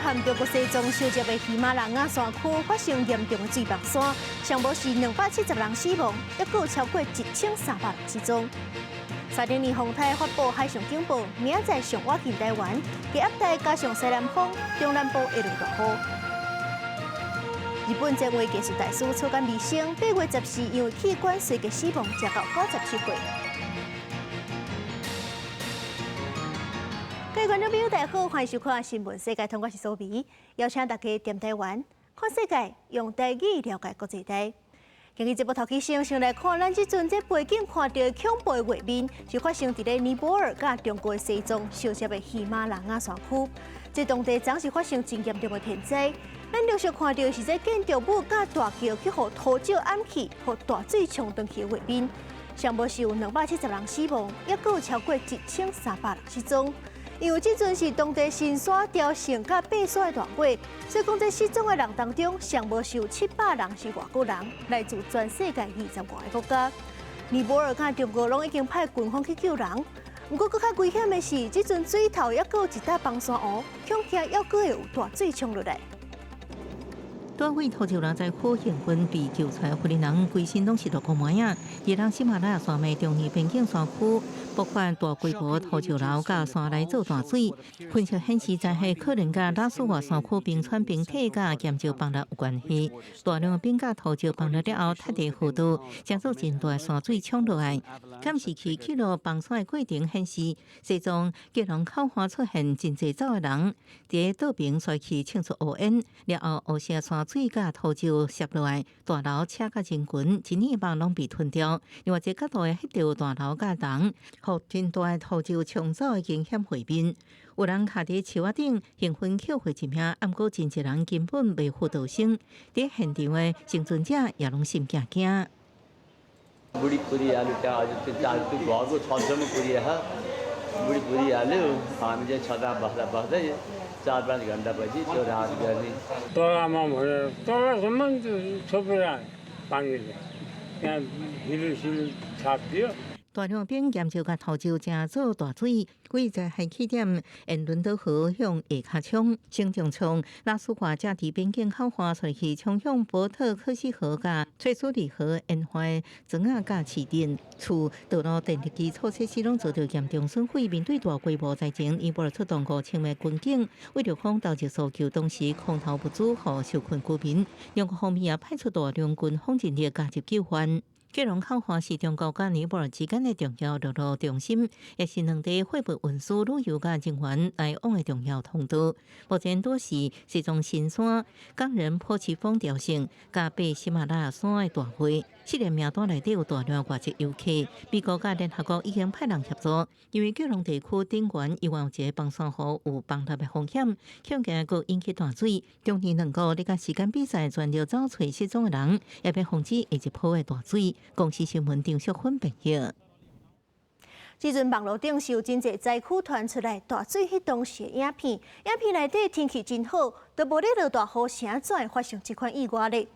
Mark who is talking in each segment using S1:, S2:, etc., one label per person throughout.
S1: 含中国西藏收集的喜马拉雅山区发生严重的水崩山，上无是270人死亡，还有超过1300人失踪。沙丁尼风台发布海上警报，明仔载上划近台湾，低压带加上西南风，中南部会落大雨。日本前卫技术大师草间弥生8月14因为气管衰竭死亡，食到97岁。各位观众朋友，大家好，欢迎收看《新闻世界》，我是苏眉，邀请大家踮台湾看世界，用台语了解国际台。今日节目头起先来看，咱即阵在背景看到的恐怖的画面，是发生伫咧尼泊尔甲中国西藏相接的喜马拉雅山区。这当地总是发生真严重的天灾。咱陆续看到是在建筑物甲大桥去互土石淹去，互大水冲断去的画面。上无是有270人死亡，也有超过1300人失踪。因为这阵是当地新山雕城甲爬山的大月，所以讲在失踪的人当中，上无是有700人是外国人，来自全世界25个国家。尼泊尔甲中国拢已经派军方去救人，不过更较危险的是，这阵水头也有一搭崩山湖，恐惊还会有大水冲落来。
S2: 多位土石人在火险军被救出来，荷人规身拢是大个模样。伊人喜马拉雅山脉中央边境山区，爆发大规模土石流甲山内做大水。分析显示，灾害可能甲拉斯瓦山区冰川冰体甲岩石崩落有关系。大量冰甲土石崩落了后，塌地弧度，将做真大山水冲落来。监视器记录崩山的过程显示，西藏吉隆口岸出现真侪走的人，伫道边甩起庆祝乌烟，了后乌色山水甲土石摄落来，大楼车甲人群，一年梦拢被吞掉。另外一个角度会翕到大楼甲人，互真大的土石冲走的危险画面。有人徛伫树仔顶，兴奋捡回一命，毋过真侪人根本未获逃生。伫现场的幸存者也拢心惊惊。
S3: बुरी पूरी आलू क्या आज तो चार तो बहुत को छः में पूरी है बुरी पूरी आलू हम जे छदा बहदा बहदा 4-5 घंटा बजी तो रात गर्मी
S4: तो हम तो संबंध छोपरा पानी यहाँ हिल हिल छाप दियो。
S2: 大量边岩石甲土石正做大水，规在海起点沿伦敦河向下骹冲，行政冲拉苏华正伫边境口岸出去冲向波特克西河甲翠苏里河沿岸庄仔甲市镇，厝道路电力基础设施拢遭到严重损毁。面对大规模灾情，尼泊尔出动5000名军警，为着防投石搜救，当时空投物资予受困居民。中国方面也派出大量军方人力加入救援。吉隆口岸是中国甲尼泊尔之间的重要陆路中心，也是两地货物运输、旅游甲人员来往的重要通道。目前都是西藏新山、冈仁波齐峰雕城、甲爬喜马拉雅山的大会。失联名单内底有大量外籍游客，美国甲联合国已经派人协助，因为吉隆地区顶悬因为有一个崩山湖有崩塌的风险，恐惊佫引起大水。中年两个咧甲时间比赛全力找找失踪的人，也要防止下一波的大水。公司新闻张淑芬报道。
S1: 即阵网络顶是有真侪灾区传出来大水迄当时的影片，影片内底天气真好，都无咧落大雨，啥怎会发生这款意外呢？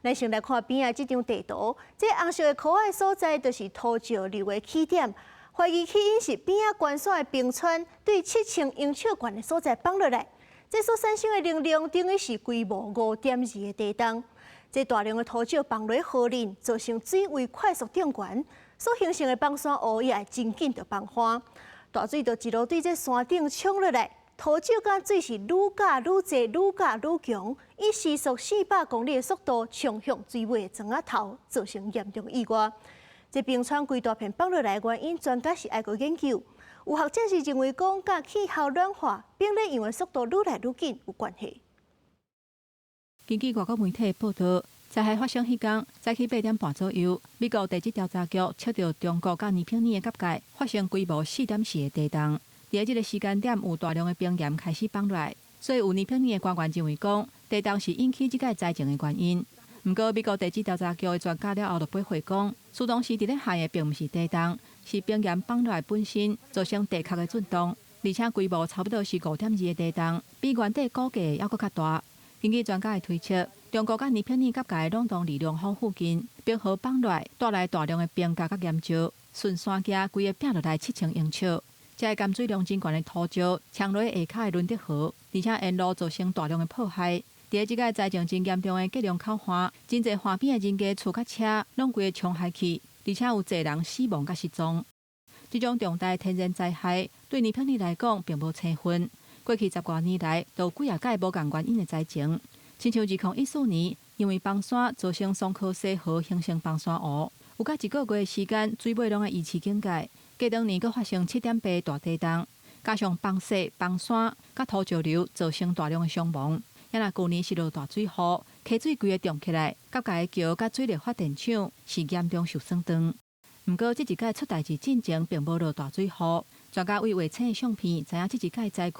S1: 咱先来看边仔这张地图，这红色的块仔所在就是土石流的起点，怀疑起因是边仔关山的冰川对7000英尺悬的所在崩落来，这所产生的能量等于是规模5.2的地动。这大量的土石崩落河里，造成水位快速涨悬，所形成的崩山湖也会真紧就崩花，大水就一路对这山顶冲落来。土石甲水是愈架愈济，愈架愈强，以时速400公里的速度冲向水尾的庄仔头，造成严重意外。这冰川规大片崩落来的原因，专家是爱国研究。有学者是认为讲，甲气候暖化、冰裂样的速度愈来愈紧有关系。
S5: 根据外国媒体报道，灾害发生迄天早起8点半左右，美国地质调查局测到中国甲尼泊尔的界界发生规模4.4的地动。伫这个时间点，有大量的冰岩开始崩落来，所以有尼泊尔的官员认为讲，地动是引起这个灾情的原因。不过，美国地质调查局的专家了后就回回讲，苏当时伫咧下的并不是地动，是冰岩崩落来本身造成地壳的震动，而且规模差不多是5.2的地动，比原底估计还佫较大。根据专家的推测，中国甲尼泊尔界界冷冻离凉峰附近，冰河崩落来，带来大量的冰架甲岩石，顺山架规个劈落来7000英尺。这个含水量真悬的土石呛落下骹的伦德河，而且沿路造成大量的破坏。伫即个灾情真严重的吉隆口岸，真侪岸边的人家厝甲车拢规个冲害去，而且有侪人死亡甲失踪。这种重大天然灾害对尼泊尔来讲并无青分。过去10多年来，都有几啊届无共原因的灾情，亲像2014年，因为崩山造成松科西河形成崩山湖，有甲1个月的时间水位拢会维持警戒。过当年，佫发生7.8大地震，加上崩石、崩山、甲土石流，造成大量的伤亡。也若去年是落大水雨，溪水规个涨起来，甲家的桥甲水力发电厂是严重受损断。不过，这一届出代志进前并无落大水雨。专家为卫星的相片，知影这一届灾区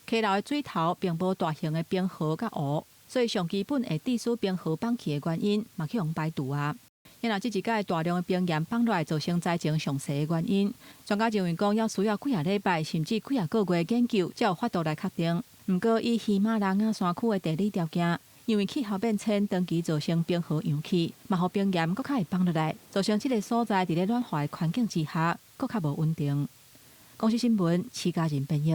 S5: 溪流的水头并无大型的冰河甲湖，所以上基本会致使冰河放弃的原因，嘛去用排除啊。也若这一届大量的冰岩放落来造成灾情详细的原因，专家认为讲要需要几啊礼拜甚至几啊个月的研究，才有法度来确定。不过，以喜马拉雅山区的地理条件，因为气候变迁长期造成冰河扬起，嘛互冰岩搁较会放落来，造成这个所在伫咧暖化的环境之下，搁较无稳定。公司新闻，徐家人编译。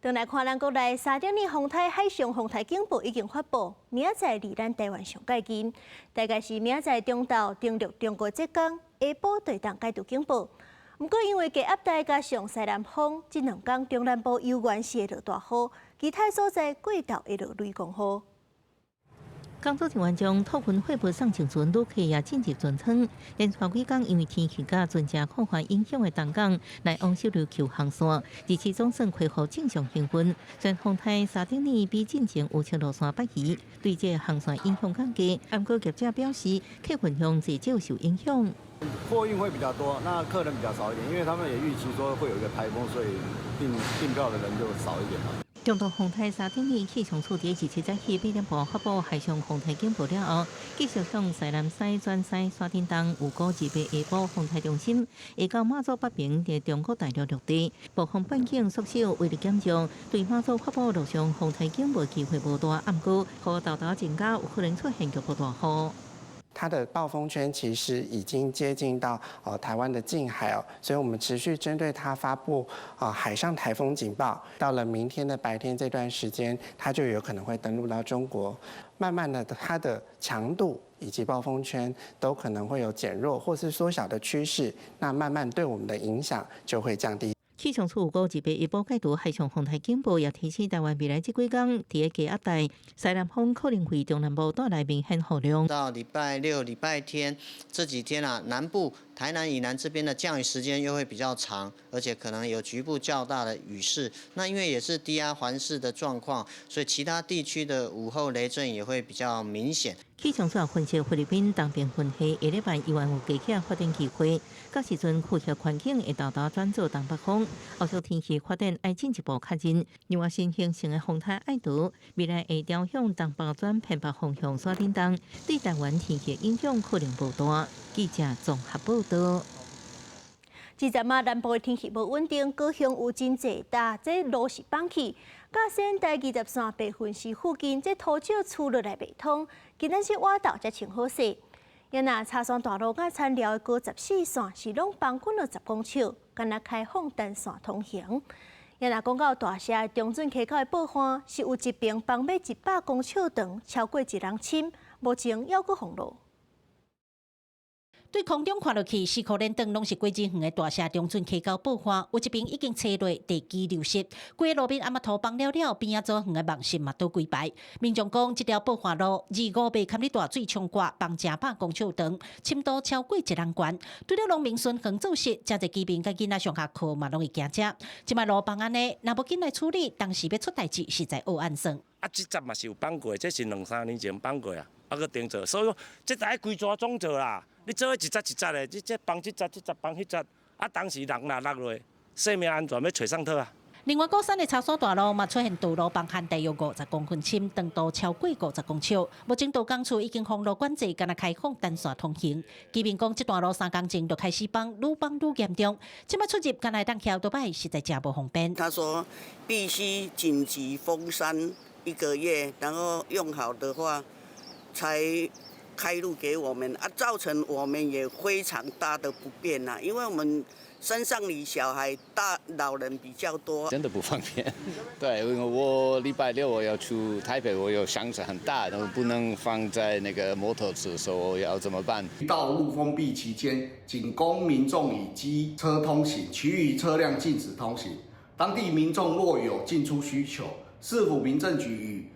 S1: 转来看咱国内3点2风台海上风台警报已经发布，明仔载离咱台湾上界近，大概是明仔载中昼登陆中国浙江，下晡对当解除警报。不过因为低压带加上西南风，这2天中南部有缘是会落大雨，其他所在过昼会落雷公雨。
S2: 工作人员将透云汇报送情船旅客也进入船舱，连续几天因为天气甲船只扩大影响的东港来往小琉球航线，日期总算恢复正常营运。虽然风台3点2比进前有车路线北移，对这航线影响较低，不过业者表示客运量至少受影响。
S6: 货运会比较多，那客人比较少一点，因为他们也预期说会有一个台风，所以订票的人就少一点嘛。
S2: 中度风台3点2气象处伫27日起8点半发布海上风台警报了后，继续向西南西转西沙丁东有高级别下晡风台中心，下到马祖北平伫中国大陆陆地，部分半径缩小，为了减少对马祖发布陆上风台警报机会无大，暗过雨豆豆增加，有可能出现局部大雨。
S7: 它的暴风圈其实已经接近到台湾的近海哦，所以我们持续针对它发布海上台风警报。到了明天的白天这段时间，它就有可能会登陆到中国。慢慢的，它的强度以及暴风圈都可能会有减弱或是缩小的趋势，那慢慢对我们的影响就会降低。
S2: 气象处有高级别预报解读海上风台警报，也提醒台湾未来这几天，伫个低压带西南风可能会中南部带来明显雨量。
S8: 到礼拜六、礼拜天这几天啊，南部台南以南这边的降雨时间又会比较长，而且可能有局部较大的雨势。那因为也是低压环视的状况，所以其他地区的午后雷阵也会比较明显。
S2: 气象处也分析菲律宾东边云系下礼拜有加起发展机会，到时阵khu域环境会豆豆转做东北风，后续天气发展爱进一步较热。另外新形成的风台爱图，未来会朝向东北转偏北方向刷叮当，对台湾天气影响可能无大。记者综合报道。
S1: 这阵啊，南部的天气无稳定，高雄有真济大，这路是放弃。甲仙台23白云市附近，这土石厝落来袂通，今仔日挖道才清好势。也那茶山大路甲田寮的高14线是拢放宽了10公尺，敢若开放单线通行。也那讲到大社中准溪口的报刊，是有一边放要100公尺长，超过一人深，目前还阁封路。
S9: 对空中看落去，4颗连灯拢是过真远的大社中准溪口报刊，有一边已经拆落地基流失，规个路边阿妈土放了了，边仔左远的网线嘛都规排。民众讲，这条报刊路2、5被堪哩大水冲挂，放100公尺长，深度超过1人悬。对了农民孙横做事，真侪居民甲囡仔上下课嘛拢会惊遮。即摆路放安尼，若无紧来处理，当时要出代志，实在恶暗算。
S10: 这节嘛是有放过，这是2-3年前放过啊，搁顶做，所以说这在规抓总做啦。你做一节一节的，这放这节放迄节，当时人若落落，生命安全要找上套啊。
S9: 另外，高山的茶山大路嘛出现道路崩陷，大约50公分深，长度超过50公尺。目前道工处已经封路管制，敢若开放单线通行。居民讲，这段路3公前就开始崩，愈崩愈严重。即摆出入敢若当桥倒摆，实在真无方便。
S11: 他说必须紧急封山1个月，然后用好的话才开路给我们啊，造成我们也非常大的不便呐。因为我们山上里小孩、老人比较多，
S12: 真的不方便。对，因为我礼拜六我要去台北，我有箱子很大，然后不能放在那个摩托车，所以我要怎么办？
S13: 道路封闭期间，仅供民众以机车通行，其余车辆禁止通行。当地民众若有进出需求，市府民政局与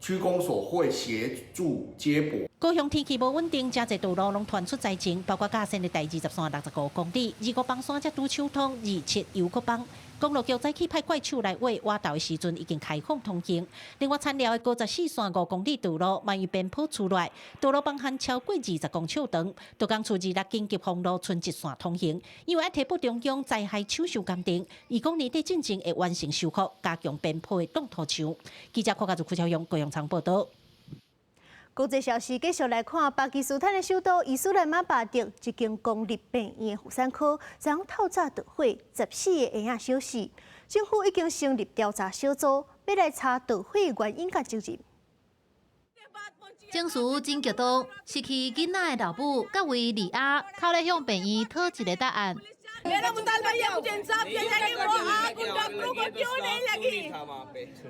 S13: 区公所会协助接驳。
S9: 高雄天气无稳定，真侪道路拢传出灾情，包括嘉善的第2365公里、2国帮山才拄秋通27油国帮。公路局早起派怪手来挖挖道的时阵，已经开放通行。另外，残留的54.5公里道路，万一边坡出来，道路帮含超过20公尺长。都讲初26紧急封路，剩一线通行，因为要提拨中央灾害手术鉴定，伊讲年底进前会完成修复，加强边坡的动土墙。记者柯家族邱阳高雄场报道。
S1: 国际消息继续来看，巴基斯坦的首都伊斯兰马巴德一间公立病院的妇产科，昨透早着火，14个婴仔小死。政府已经成立调查小组，要来查着火原因甲责任。
S14: 警署真激动，失去囡仔的老母甲为李亚，靠来向病院讨一个答案。
S15: मेरा मुतालबा ये मुझे इंसाफ चाहिए कि वो आग उन डॉक्टरों को क्यों नहीं लगी,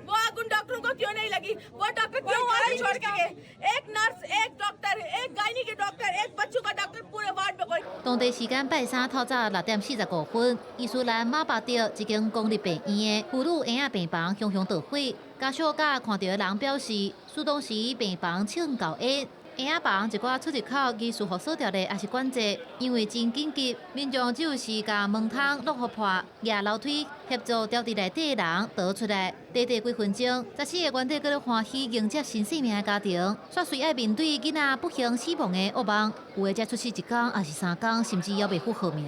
S15: वो आग उन डॉक्टरों को क्यों नहीं लगी, वो डॉक्टर क्यों वहाँ से छोड़ के गए? एक नर्स, एक डॉक्टर, एक गायनी के डॉक्टर, एक बच्चों का डॉक्टर पूरे वार्ड में कोई।
S14: 当地时间拜三透早6:45，伊斯兰马巴德一间公立病院的妇女婴仔病房熊熊着火，家属甲看到的人表示，事当时病房称高压。婴仔房一寡出入口疑似互锁掉的，也是关节，因为真紧急，民众只有是甲门窗落互破，举楼梯协助调伫内底的人逃出来。短短几分钟，14个原体搁咧欢喜迎接新生命的家庭，却随爱面对囡仔不幸死亡的噩梦，有的才出事1天，也是3天，甚至也未复活命。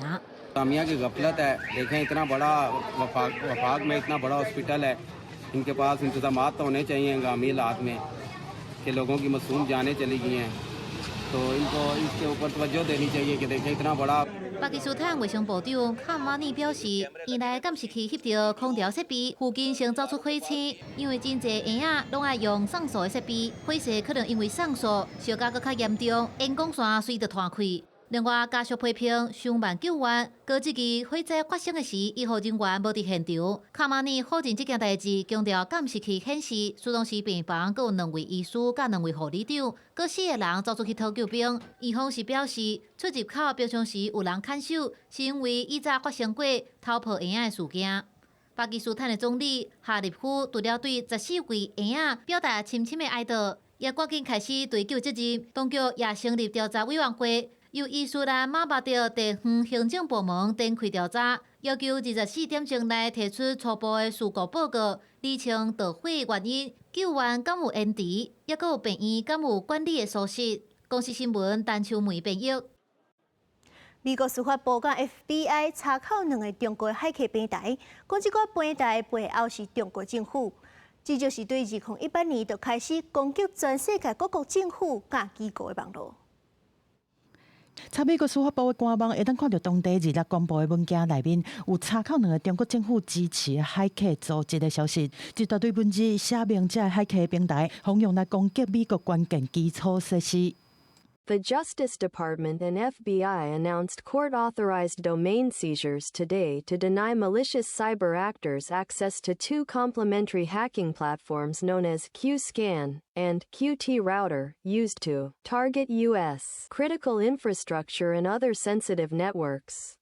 S16: जामिया की गफलत है, देखें इतना बड़ा वफाक में इतना बड़ा हॉस्पिटल है, इनके पास इंतजामात तो होने चाहिए हंगामी हालात में कि लोगों की मासूम जानें चली गई हैं, तो इनको इसके ऊपर तवज्जो देनी चाहिए कि देखें इतना बड़ा।
S14: 巴基斯坦卫生部长卡马尼表示，院内敢是去翕到空调设备附近先走出火星，因为真侪婴仔拢爱用上锁的设备，火势可能因为上锁烧甲搁较严重，因光线随着断开。另外，家属批评伤亡救援，高一期火灾发生的时，医护人员无伫现场。卡马尼否认这件代志，强调监视器显示，苏当时病房阁有2位医师甲2位护理长，阁4个人走出去讨救兵。院方是表示，出入口平常时有人看守，是因为以早发生过偷抱婴仔的事件。巴基斯坦的总理哈利夫除了对14位婴仔表达深深的哀悼，也赶紧开始追究责任。当局也成立调查委员会。由伊斯兰马巴德地方行政部门展开调查，要求24点钟内提出初步的事故报告，厘清着火原因、救援敢有延迟，也阁有病院敢有管理的疏失。公司新闻陈秋梅编译。
S1: 美国司法部甲 FBI 查扣2个中国海客平台，讲这个平台背后是中国政府，这就是对2018年就开始攻击全世界各国政府甲机构的网络。
S17: 查美国司法部的官网会当看到当地日公布的文件内面有查扣2个中国政府支持的海客组织的消息，一大堆文字写明这海客平台用用来攻击美国关键基础设施。
S18: The Justice Department and FBI announced court-authorized domain seizures today to deny malicious cyber actors access to 2 complementary hacking platforms known as QScan and QT-Router, used to target U.S. critical infrastructure and other sensitive networks.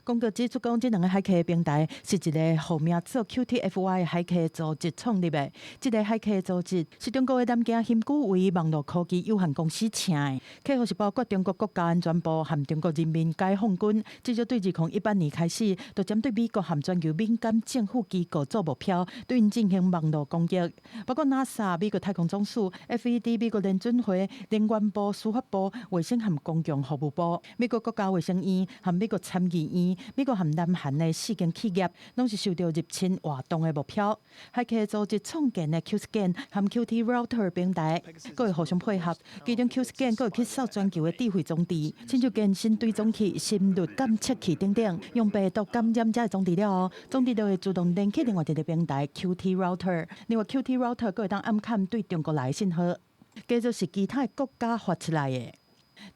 S17: 公告指出，讲这2个海客平台是一个号名做 QTFY 的海客组织创立的。这个海客组织是中国的南京新古为网络科技有限公司请的，客户是包括中国国家安全部和中国人民解放军。至少对2018年开始，就针对美国和全球民间政府机构做目标，对因进行网络攻击，包括 NASA 美国太空总署、FED 美国联准会、能源部、司法部、卫生和公共服务部、美国国家卫生院和美国参议院。美国和南韩的4间企业，拢是受到入侵活动的目标。海客组织创建的 QScan 和 QT-Router 平台，佫会互相配合。其中 QScan 佫会去扫全球的智慧装置，亲像健身追踪器、心率监测器等等，用病毒感染者的装置了后，装置就会自动连起另外一个平台 QT-Router。另外 QT-Router 佫会当暗砍对中国来的信号，继续是其他国家发出来的。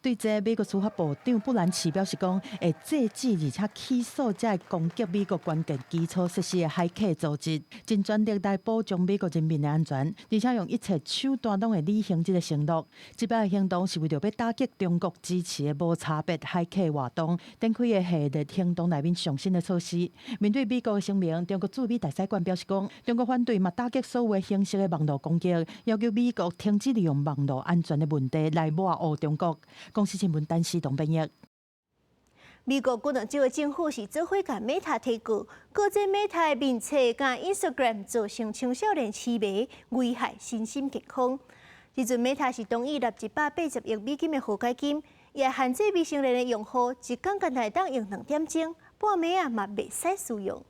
S17: 对这，美国司法部长布兰奇表示讲，会制止而且起诉这攻击美国关键基础设施的骇客组织，尽全力来保障美国人民的安全，而且用一切手段拢会履行这个承诺。这摆的行动是为着要打击中国支持的无差别骇客活动，展开的系列行动内面上新的措施。面对美国的声明，中国驻美大使馆表示讲，中国反对嘛打击所有形式的网络攻击，要求美国停止利用网络安全的问题来抹黑中国。公司新闻单视同编译。
S1: 美国古两州的政府是做伙甲 Meta 提告，告这 Meta 的名册甲 Instagram 造成青少年痴迷，危害身心健康。这阵 Meta 是同意纳180亿美金的和解金，也限制未成年的用户一天间内当用2点钟，半暝啊嘛袂使使用。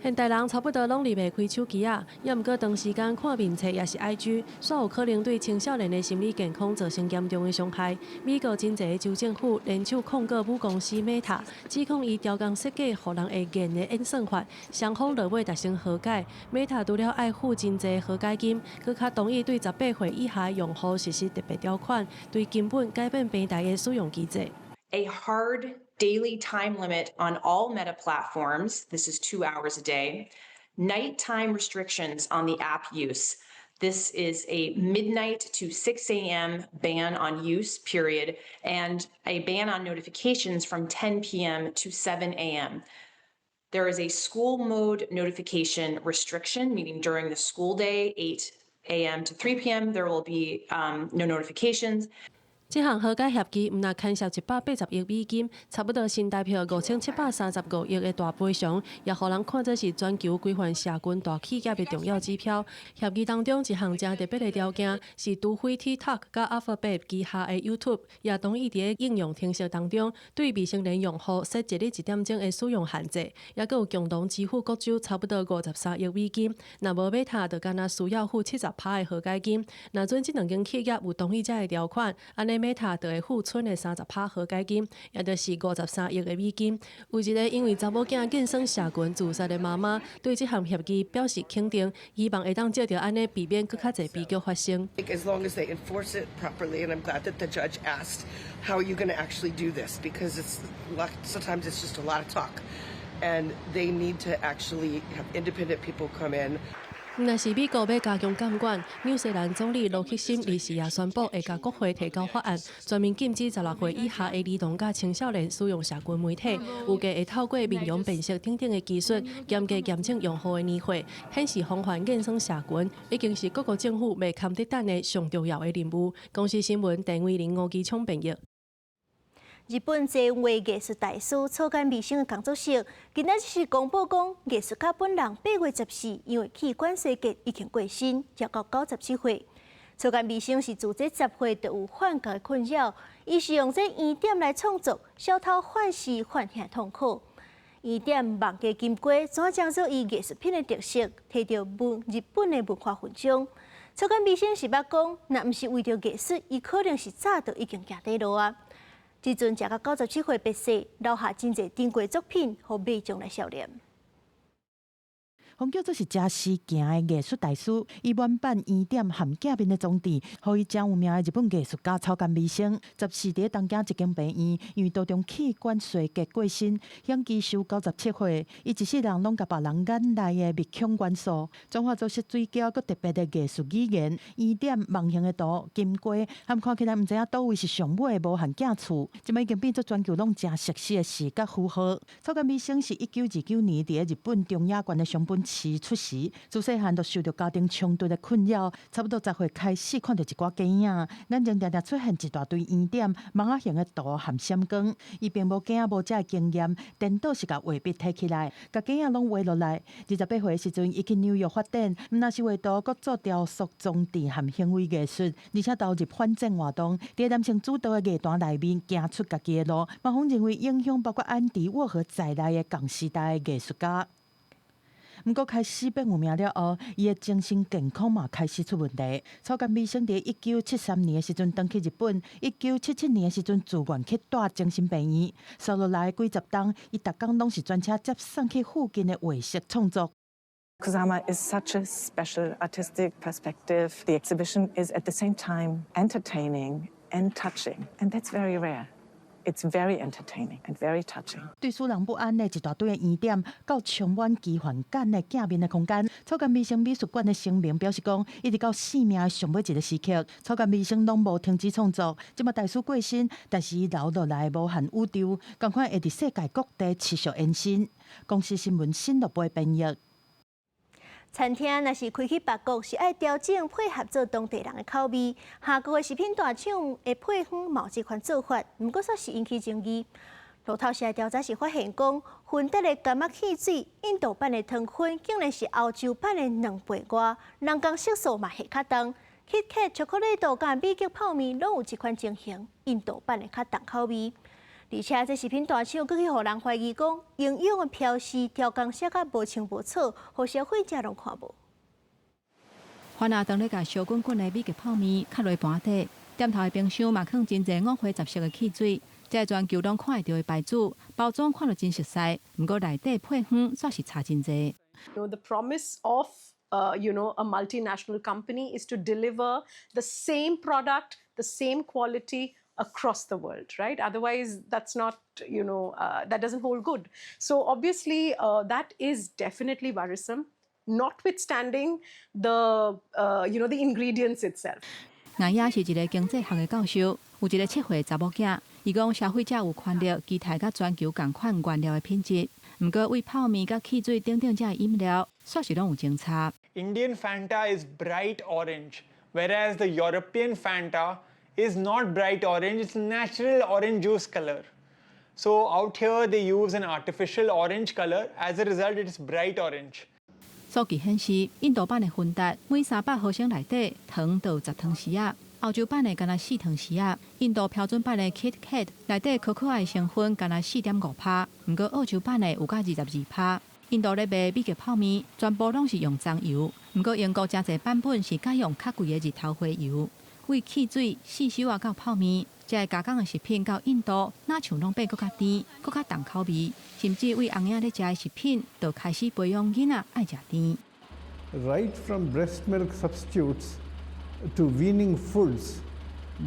S19: 现代人差不多拢离袂开手机啊，也毋过长时间看面册也是 IG， 煞有可能对青少年的心理健康造成严重的伤害。美国真侪州政府联手控告母公司 Meta， 指控伊调工设计互人会瘾的演算法，双方落尾达成和解。Meta 除了爱付真侪和解金，佮较同意对18岁以下用户实施特别条款，对根本改变平台的使用机制。
S20: A hard daily time limit on all Meta platforms. This is 2 hours a day. Nighttime restrictions on the app use. This is a midnight to 6 a.m. ban on use, period, and a ban on notifications from 10 p.m. to 7 a.m. There is a school mode notification restriction, meaning during the school day, 8 a.m. to 3 p.m., there will be no notifications.
S19: 这项和解协议毋但牵涉180亿美金，差不多新台币5735亿的大赔偿，也互人看作是全球规范社群大企业的重要指标。协议当中一项正特别的条件是，除非 TikTok 甲 Alphabet 旗下的 YouTube 也同意伫应用程式当中对未成年用户设一日1点钟的使用限制，也佮有共同支付各州差不多53亿美金。若无Meta就干那需要付70%的和解金。若准这两间企业有同意这个条款，安尼Meta 就会付剩的30%和解金，也就是53亿的美金。有一个因为查某囝健身社群自杀的妈妈，对这项协议表示肯定，希望会当借着安尼避免更较侪悲剧发生。
S21: As long as they enforce it properly, and I'm glad that the judge asked, "How are you going to actually do this?" Because sometimes it's just a lot of talk, and they need to actually have independent people come in.
S19: 若是美国要加强监管，纽西兰总理罗克森二时也宣布会甲国会提交法案，专门禁止16岁以下的儿童甲青少年使用社群媒体，预计会透过面容辨识等等的技术，严格监测用户的年岁，显示防范衍生社群，已经是各国政府未堪得等的上重要的任务。公司新闻陈伟玲、吴基聪编译。
S1: 日本籍画艺术大师草间弥生的工作室，今仔日公布讲，艺术家本人8月14因为器官衰竭已经过身，才到97岁。草间弥生是自这10岁就有幻觉的困扰，伊是用这圆点来创作，消透幻视、幻想痛苦。圆点望家金龟，怎将做伊艺术品的特色，摕到日本的文化勋章。草间弥生是捌讲，若毋是为着艺术，伊可能是早就已经行底路啊。即阵食到97岁白逝，留下真侪珍贵作品，互民众来悼念。
S17: 红叫做是真实行的艺术大师，以原版圆点含镜面的装置，互伊真有名的日本艺术家草间弥生，14伫东京一间病院，因为多种器官衰竭过身，享基寿97岁。伊一世人拢甲别人眼内的密孔元素，转化做是水饺佮特别的艺术语言。圆点网形的图、金龟，含看起来毋知影倒位是上尾的无限镜厝，即摆已经变做全球拢真熟悉的视觉符号。草间弥生是1929年伫日本中野县的熊本市出世，自细汉就受到家庭冲突的困扰，差不多10岁开始看到一寡电影，眼前常常出现一大堆圆点、网仔形的图含闪光。伊并无镜无这经验，颠倒是甲画笔摕起来，甲镜拢画落来。28岁时阵，伊去纽约发展，毋但是画图，佮做雕塑、装置含行为艺术，而且投入反战活动，伫男性主导的艺坛内面行出家己的路。马峰认为影响包括安迪沃荷在内的同时代的艺术家。毋过开始变有名了后，伊的精神健康嘛开始出问题。草间弥生伫1973年的时阵返去日本，1977年的时阵自愿去住精神病院，受落来几十冬，伊逐工拢是专车接送去附近的画室创作。
S22: Kusama is such a special artistic perspective. The exhibition is at the same time entertaining and touching, and that's very rare. It's very entertaining and very touching.
S17: 对使人不安的一大堆的疑点，到充满奇幻感的镜面的空间。草间弥生美术馆的声明表示讲，一直到生命的上尾一个时刻，草间弥生拢无停止创作。即马大师过身，但是伊留落来无限宇宙，赶快会伫世界各地持续延伸。公司新闻新乐杯编译。
S1: 餐厅若是开去别国，是爱调整配合做当地人的口味。韩国的食品大厂的配方冇这款做法，不过煞是引起争议。路透社调查时发现讲，混搭的柑仔汽水、印度版的糖粉，竟然是欧洲版的2倍外，人工色素嘛下较重。KitKat 巧克力豆甲美极泡面拢有这款情形，印度版的较重口味。而且这食品大厂佫去互人怀疑讲，营养的标示调工写甲无清无楚，互消费者拢看无。
S5: 番仔当咧甲烧滚滚的美极泡面卡落盘底，店头的冰箱嘛放真侪五花杂色的汽水，这全球拢看会到的牌子，包装看着真熟悉，不过内底配方煞是差真侪。
S3: The promise of a multinational company is to deliver the same product, the same quality across the world, right? Otherwise, that's not, that doesn't hold good. So obviously, that is definitely worrisome, notwithstanding the ingredients itself.
S5: 我也是一个经济学的教授，有一个7岁查某囝，伊讲消费者有权利期待甲全球同款原料的品质，不过为泡面甲汽水等等这饮料，煞是拢有争差。
S4: Indian Fanta is bright orange, whereas the European Fanta is not bright orange, it's natural orange juice color. So out here they use an artificial orange color, as a result it is bright orange.
S5: 数据显示，印度版的芬达每300毫升内底糖就有10糖匙仔，欧洲版的干那4糖匙仔，印度标准版的 KitKat 内底可可爱成分干那4.5%，不过澳洲版的有到22%。印度咧卖美极泡面，全部拢是用棕油，不过英国真侪版本是改用较贵的日头花油。为汽水、四手啊到泡面，这个加工的食品到印度，哪像拢变搁较甜、搁较重口味，甚至为红仔咧食的食品，就开始培养囡仔爱食甜。
S23: Right from breast milk substitutes to weaning foods,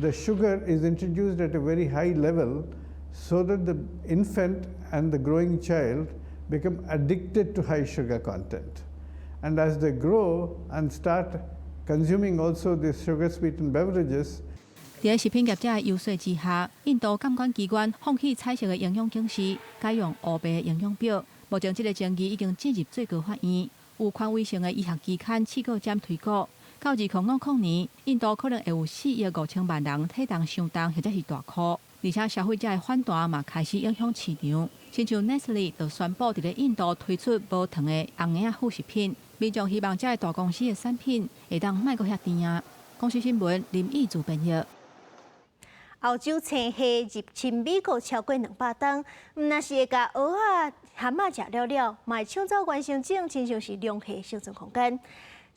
S23: the sugar is introduced at a very high level, so that the infant and the growing child become addicted to high sugar content, and as they grow and start consuming also these sugar-sweetened beverages.
S5: 在食品业者的游说之下，印度监管机关放弃彩色的营养警示，改用乌白的营养表。目前，这个争议已经进入最高法院。有权威性的医学期刊《刺果针》推估，到2050年，印度可能会有4亿5千万人体重伤重或者是大哭。而且消费者的反弹嘛开始影响市场。亲像 Nestle 就宣布伫咧印度推出无糖的红眼副食品。民众希望这个大公司的产品会当卖阁遐甜啊。公司新闻林义主编译。
S1: 欧洲青虾入侵美国超过200吨，若是会甲蚵仔、蛤蟆食了了，嘛会抢走原生种，亲像是龙虾生存空间。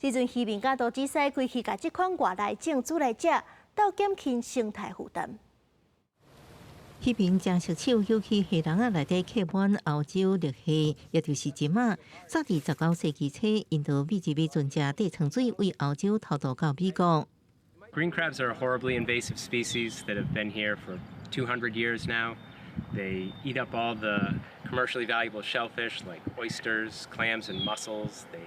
S1: 即阵渔民甲都仔细规去甲即款外来种煮来食，到减轻生态负担。
S2: 迄边正熟手尤其虾人啊内底刻满欧洲绿虾，也就是金马。早伫19世纪初，印度美籍美船只地层水为欧洲偷渡到美国。
S24: Green crabs are a horribly invasive species that have been here for 200 years now. They eat up all the commercially valuable shellfish like oysters, clams, and mussels. They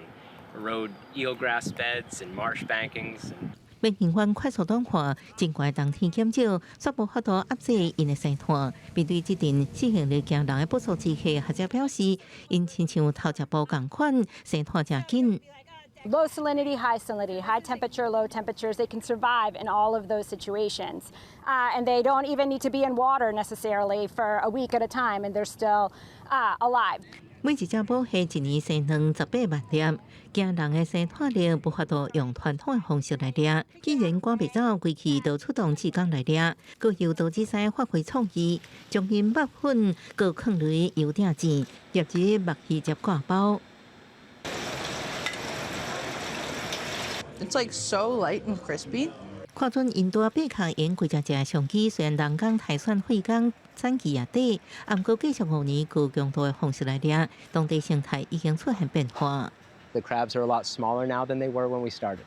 S24: erode eelgrass beds and marsh bankings.
S2: 免刑犯快速动化，尽管当天减少，却无法度压制因的生态。面对这阵死刑率惊人的不速之客，学者表示，因亲像头一步共款，生态真紧。
S25: Low salinity, high salinity, high temperature, low temperatures, they can survive in all of those situations. And they don't even need to be in water necessarily for a week at a time, and they're still alive.
S2: 每一只母虾一年生218万粒，惊人的生态力无法度用传统的方式来掠。既然赶袂走，规气就出动志工来掠，各有导致使发挥创意，将因肉粉各放入油鼎煎，入入墨鱼汁挂包。
S26: It's like so light and crispy.
S2: 看准印度贝壳沿几只只相机，虽然人工台算废工产期也低，不过继续5年高强度的方式来掠，当地生态已经出现变化。
S27: The crabs are a lot smaller now than they were when we started.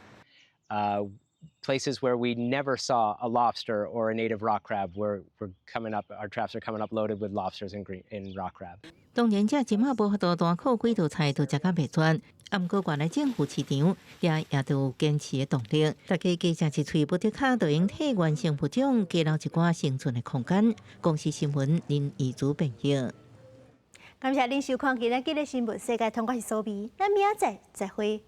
S24: places where we never saw a lobster or a native rock crab, we're coming up. Our traps are coming up loaded with lobsters and rock crab.
S2: 当然，这即马无法度单靠几道菜就食甲袂全，啊，毋过原来政府市场也都有坚持的动力，大家加食一喙不得卡，就用替原生物种加留一寡生存的空间。公司新闻林义祖编译。
S1: 感谢您收看今日的新闻世界，通过是苏比，咱明仔载再会。